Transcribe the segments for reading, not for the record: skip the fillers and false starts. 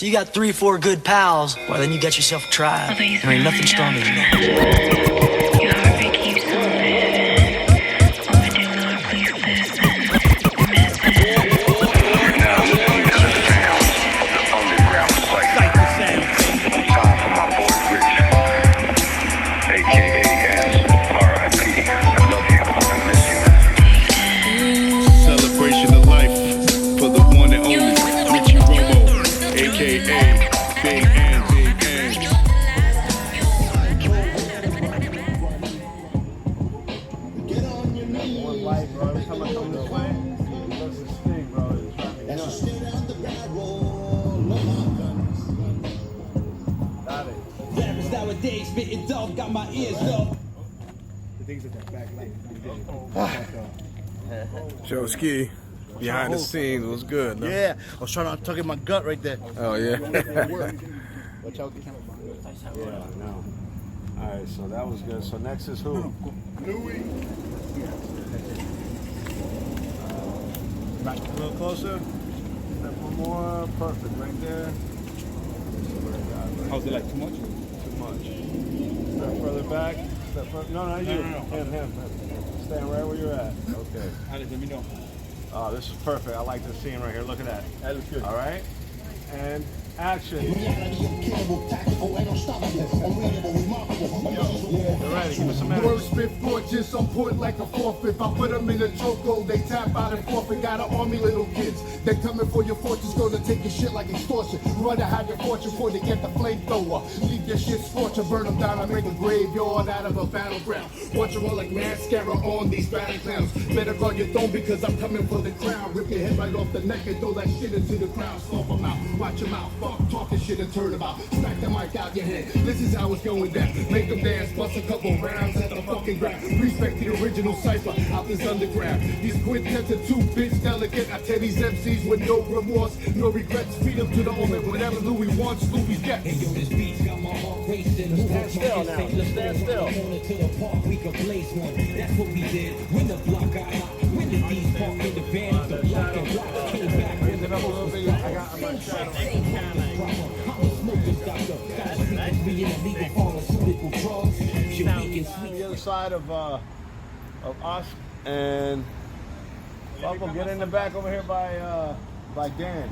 So you got 3 or 4 good pals, well then you got yourself a tribe. There ain't nothing stronger than that. Your heartbeat keeps on living. Oh, dear Lord, please listen. You're now listening to the sound of the Underground Cypher. Time for my boy Rich, a.k.a. R.I.P. I love you. I miss you. Celebration of life for the one and only Richie Romo, a.k.a. Big N, Big N. One life, bro. Every time I come this way, it doesn't stink, bro. It's driving me nuts. Got it. Rappers nowadays spitting dog, got my ears up. The things at that back light. Joe Ski, behind the scenes was good, no? Yeah, I was trying to tuck in my gut right there. Oh, yeah. Watch out. Yeah, no. All right, so that was good. So next is who? Louis. Back a little closer. Step one more. Perfect, right there. How's it like? Too much? Too much. Step further back. Step further. No, not you. No. Him. Stand right where you're at. Okay. Alex, let me know. Oh, this is perfect. I like this scene right here. Look at that. That looks good. All right. And action. You're ready. Give me some energy. Words spit fortunes, I'm put like a forfeit. I put them in a chokehold, they tap out and forfeit. Got an army little kids. They coming for your fortunes, gonna take your shit like extortion. Rather have your fortune before they get the flamethrower. Leave your shit scorcher, burn them down. I make a graveyard out of a battleground. Watch them all like mascara on these battle clowns. Better guard your throne because I'm coming for the crown. Rip your head right off the neck and throw that shit into the crowd. Slump them out, watch them out. Fuck talking shit and turn about. Smack the mic out your head. This is how it's going down. Make them dance, bust a couple rounds at the fucking ground. Respect the original cypher out this underground. These quintets are too bitch delicate. I tell these MCs with no remorse, no regrets. Feed them to the moment. Whatever Louis wants, Louis gets. Hey, yo, this beat's got my heart racing. Stand still now. Just stand still. On to the park, we can blaze one. That's what we did. When the block got hot, when the D's parked in the van, the block and rock came back. Raise it up a little bit. I got my shadow. I'm a smoker's doctor. Got secrets being illegal pharmaceutical drugs. You're weak and On sweet. the other side of us, and Buckle, get in the back over here by Dan.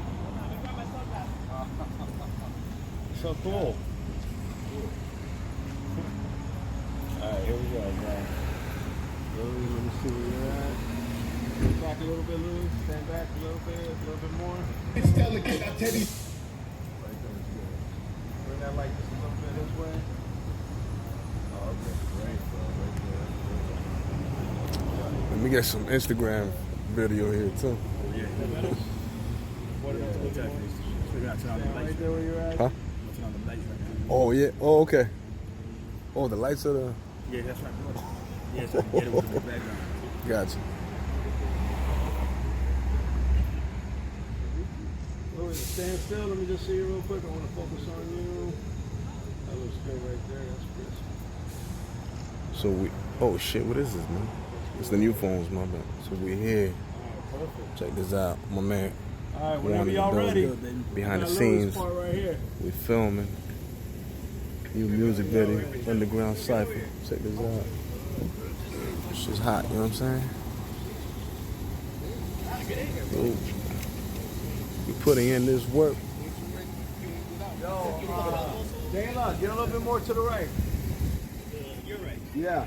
So cool. All right, here we go, guys. Louis, let me see where you're at. Back a little bit, Louis. Stand back a little bit more. It's delicate, I tell you. Right there is good. Bring that light just a little bit his way. Oh, okay, great, bro. Right there. Let me get some Instagram video here, too. Right there where you're at. Huh? Oh, yeah. Oh, okay. Oh, the lights are the... Yeah, that's right. Yeah, so I can get it with the background. Gotcha. Louis, stand still. Let me just see you real quick. I want to focus on you. That looks good right there. That's crisp. So we... Oh, shit. What is this, man? It's the new phones, my bad. So we here. Perfect. Check this out. My man. All right, whenever y'all ready. Behind the Got Louis' scenes. part right here. We filming. New music video. Underground Cypher. Check this out. This shit's hot, you know what I'm saying? Ooh. We putting in this work. Yo, Dayla, get a little bit more to the right. You're right. Yeah.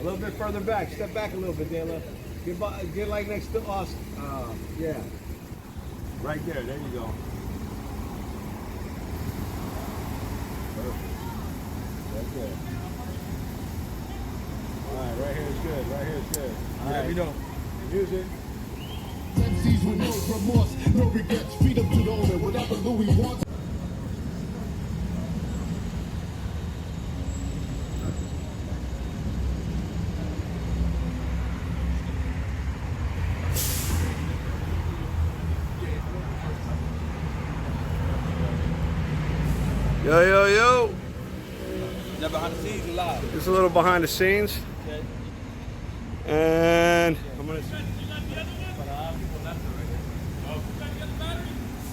A little bit further back. Step back a little bit, Dayla. Get like next to us. Yeah. Right there. There you go. Perfect. Right there. All right, right here is good. Right here is good. All Let right. me know. Music. MCs with no remorse, no regrets. Feed them to the owner. Whatever Louis wants. Yo. Now behind the scenes, you live. Just a little behind the scenes. Okay. And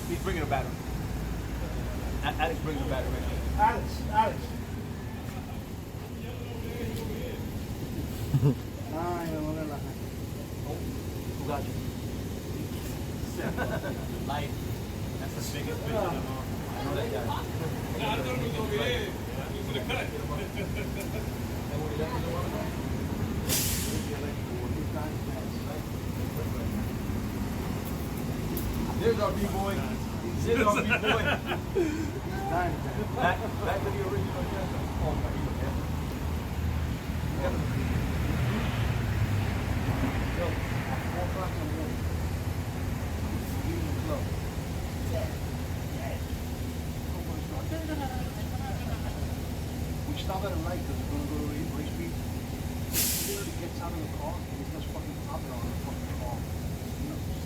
He's bringing bringing a battery. Alex bringing a battery right now. Alex. Who got you? Light. That's the biggest bitch in the mall. I know that guy. There's our B-boy. There's our B-boy. Back to the original. Oh, my We stop at a light because we're going to go to race speed. He literally gets out of the car and he starts fucking popping on the fucking car.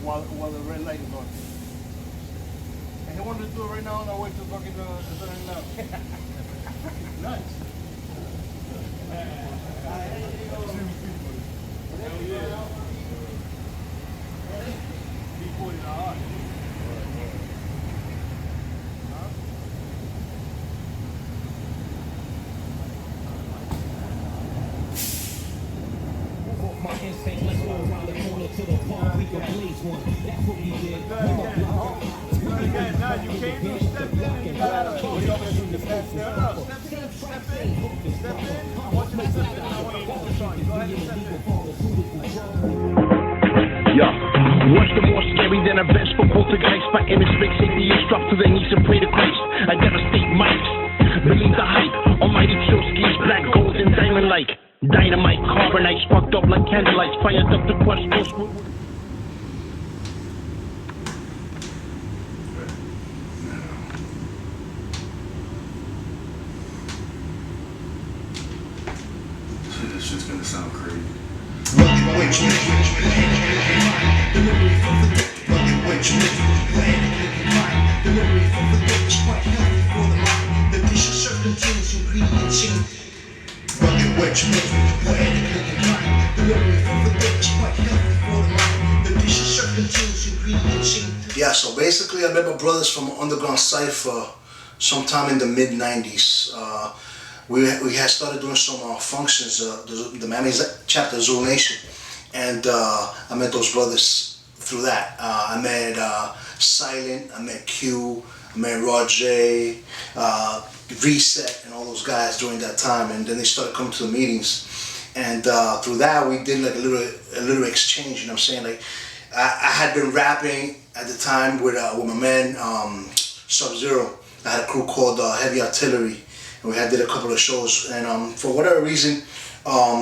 While the red light is on. And he wanted to do it right now on our way to fucking the turn left. Nice. B-boy in our heart. My instinct, let's go around the corner to the park, we can blaze one. That's what we did. When the block Again, now you can't do step in and you got out of boat. Step in. I want you to step in and I want to focus on you. Go ahead and step in. Yo, what's the more scary than a vengeful poltergeist? By image fake safety and drop to their knees and pray to Christ. I devastate mics, believe the hype. Almighty chill skis, black, gold, and diamond like. Dynamite, carbonite, sparked up like candlelights, fired up to crush ghost wood. This shit's gonna sound crazy. Yeah, so basically I met my brothers from Underground Cypher sometime in the mid-90s. We had started doing some functions, the Miami chapter of Zulu Nation, and I met those brothers through that. I met Silent, I met Q, I met Rod J, Reset, and all those guys during that time, and then they started coming to the meetings, and through that we did like a little exchange. You know what I'm saying? Like I had been rapping at the time with my man Sub-Zero. I had a crew called Heavy Artillery, and we had did a couple of shows. And for whatever reason,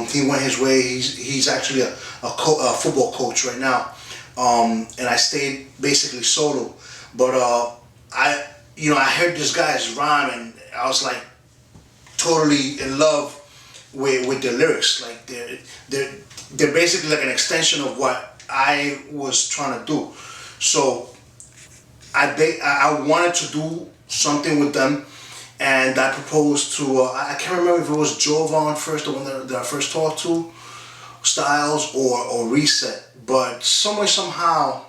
he went his way. He's actually a football coach right now, and I stayed basically solo. But I heard this guy's rhyme, and I was like totally in love with the lyrics. Like they're basically like an extension of what I was trying to do. So I wanted to do something with them, and I proposed to I can't remember if it was Jovan first, the one that I first talked to, Styles, or Reset, but some way somehow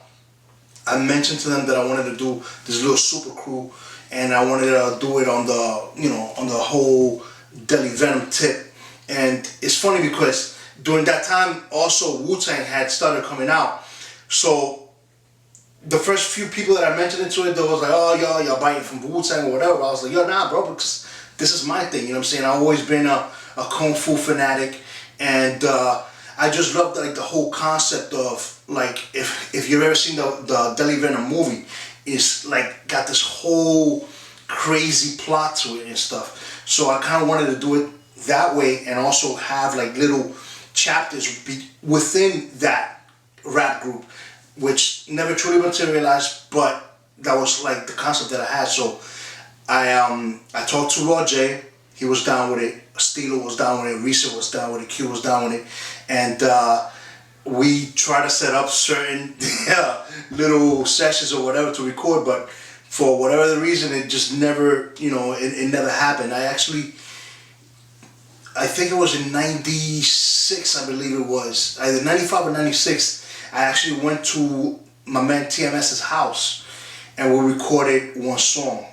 I mentioned to them that I wanted to do this little super crew, and I wanted to do it on the whole Deli Venom tip. And it's funny because during that time also Wu-Tang had started coming out, so the first few people that I mentioned into it, they was like, oh y'all biting from Wu-Tang or whatever. I was like, yo, nah bro, because this is my thing, you know what I'm saying? I've always been a Kung Fu fanatic, and I just loved like the whole concept of like, if you've ever seen the Deli Venom movie, it's like got this whole crazy plot to it and stuff. So I kind of wanted to do it that way, and also have like little chapters within that rap group, which never truly materialized, but that was like the concept that I had. So I talked to Rod J, he was down with it, Steelo was down with it, Risa was down with it, Q was down with it, and we tried to set up certain little sessions or whatever to record, but for whatever the reason, it just never, it never happened. I think it was in 96, I believe it was, either 95 or 96, I actually went to my man TMS's house, and we recorded one song.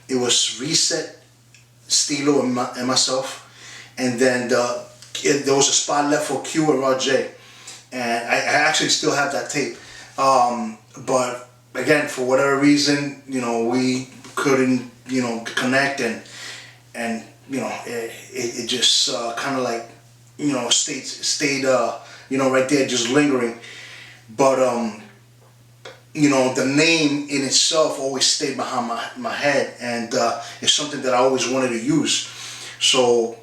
It was Reset, Stilo, and myself, and then there was a spot left for Q and Roger, and I actually still have that tape. But again, for whatever reason, we couldn't, connect, and it just kind of like, stayed right there, just lingering. But the name in itself always stayed behind my head, and it's something that I always wanted to use. So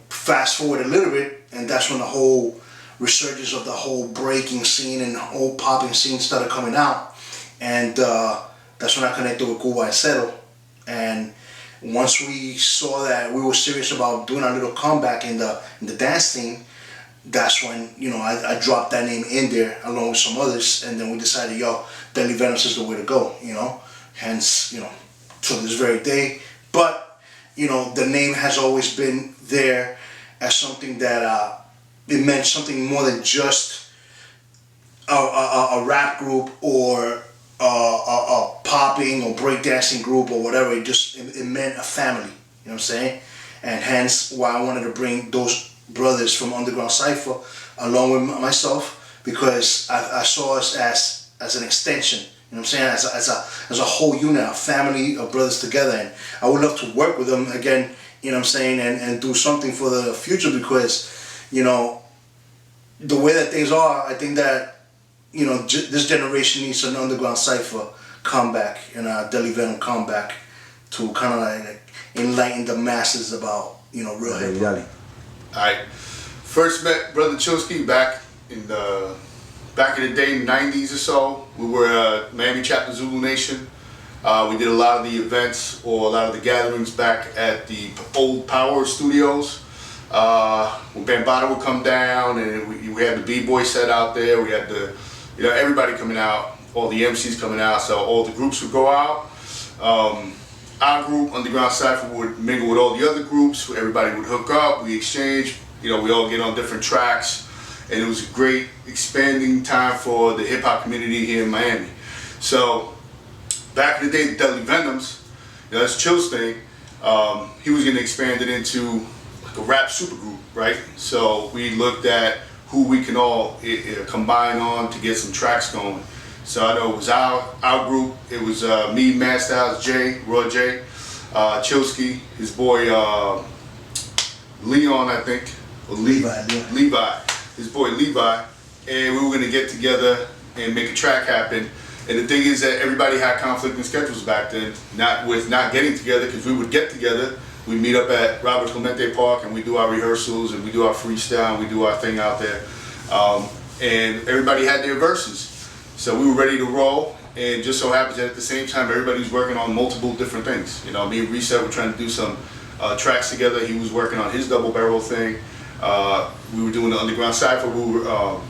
fast forward a little bit, and that's when the whole resurgence of the whole breaking scene and the whole popping scene started coming out, and that's when I connected with Cuba and Cero. And once we saw that we were serious about doing our little comeback in the dance scene, that's when I dropped that name in there along with some others, and then we decided, Deadly Venoms is the way to go. Hence to this very day. But the name has always been there as something that it meant something more than just a rap group or a popping or breakdancing group or whatever. It meant a family. You know what I'm saying? And hence why I wanted to bring those brothers from Underground Cypher along with myself, because I saw us as an extension. You know what I'm saying? As a whole unit, a family of brothers together, and I would love to work with them again. You know what I'm saying? And do something for the future, because the way that things are, I think that this generation needs an Underground Cypher comeback and a Deadly Venom comeback to kind of like enlighten the masses about real hip hop. Alright, first met Brother Chilsky back in the day, 90s or so. We were Miami chapter Zulu Nation. We did a lot of the events or a lot of the gatherings back at the old Power Studios. When Bambaataa would come down, and we had the B-boy set out there. We had everybody coming out, all the MCs coming out, so all the groups would go out. Our group, Underground Cypher, would mingle with all the other groups. Everybody would hook up, we exchange, we all get on different tracks, and it was a great expanding time for the hip hop community here in Miami. So back in the day, the Deadly Venoms, that's Chill's thing, he was going to expand it into like a rap supergroup, right? So we looked at who we can all combine on to get some tracks going. So I know it was our group. It was me, Mad Styles, Jay, Raw J, Chilsky, his boy Leon, I think, or Levi, his boy Levi, and we were gonna get together and make a track happen. And the thing is that everybody had conflicting schedules back then, not getting together, because we would get together, we'd meet up at Robert Clemente Park and we do our rehearsals and we do our freestyle and we do our thing out there. And everybody had their verses. So we were ready to roll, and just so happens that at the same time everybody was working on multiple different things. Me and Reset were trying to do some tracks together. He was working on his double barrel thing. We were doing the Underground Cypher. We were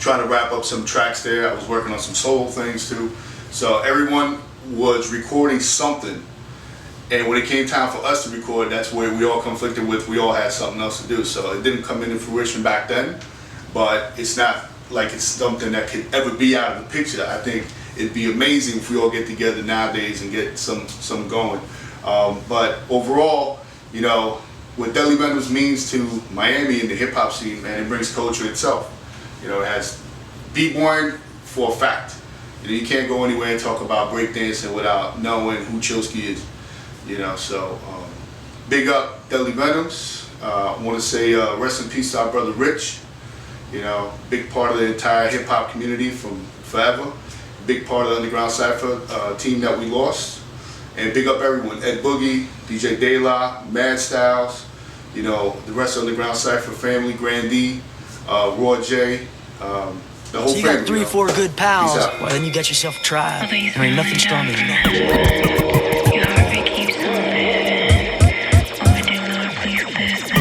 trying to wrap up some tracks there. I was working on some solo things too. So everyone was recording something, and when it came time for us to record, that's where we all conflicted with. We all had something else to do. So it didn't come into fruition back then, but it's not like it's something that could ever be out of the picture. I think it'd be amazing if we all get together nowadays and get some going. But overall, what Deadly Venoms means to Miami and the hip hop scene, man, it brings culture itself. It has b-boying for a fact. You can't go anywhere and talk about breakdancing without knowing who Chilsky is. So big up Deadly Venoms. I want to say rest in peace to our brother Rich. Big part of the entire hip hop community from forever. Big part of the Underground Cypher team that we lost. And big up everyone, Ed Boogie, DJ De La, Mad Styles, the rest of the Underground Cypher family, Grand D, Raw J, the whole family. So you got 3 or 4 good pals, well then you got yourself a tribe. There ain't nothing stronger than that. Your heartbeat keeps on living. Oh, dear Lord, please listen.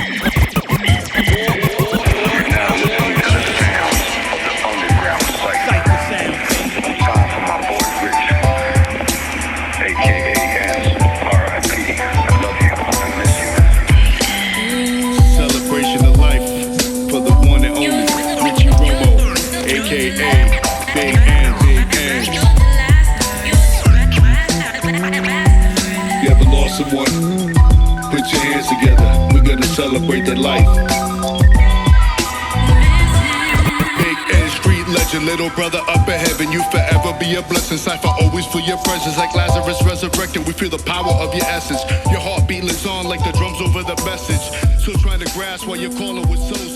You're now listening to the sounds of the Underground Cypher. Time for my boy Rich, a.k.a. R.I.P. I love you. I miss you. Celebration of life for the one and only Richie Romo, a.k.a. Big and Big and. someone. Put your hands together, we're gonna celebrate that life. Big Ed Street legend, little brother up in heaven. You forever be a blessing. Cypher always feel your presence like Lazarus resurrected. We feel the power of your essence. Your heartbeat lives on like the drums over the message. Still trying to grasp while you're calling with souls.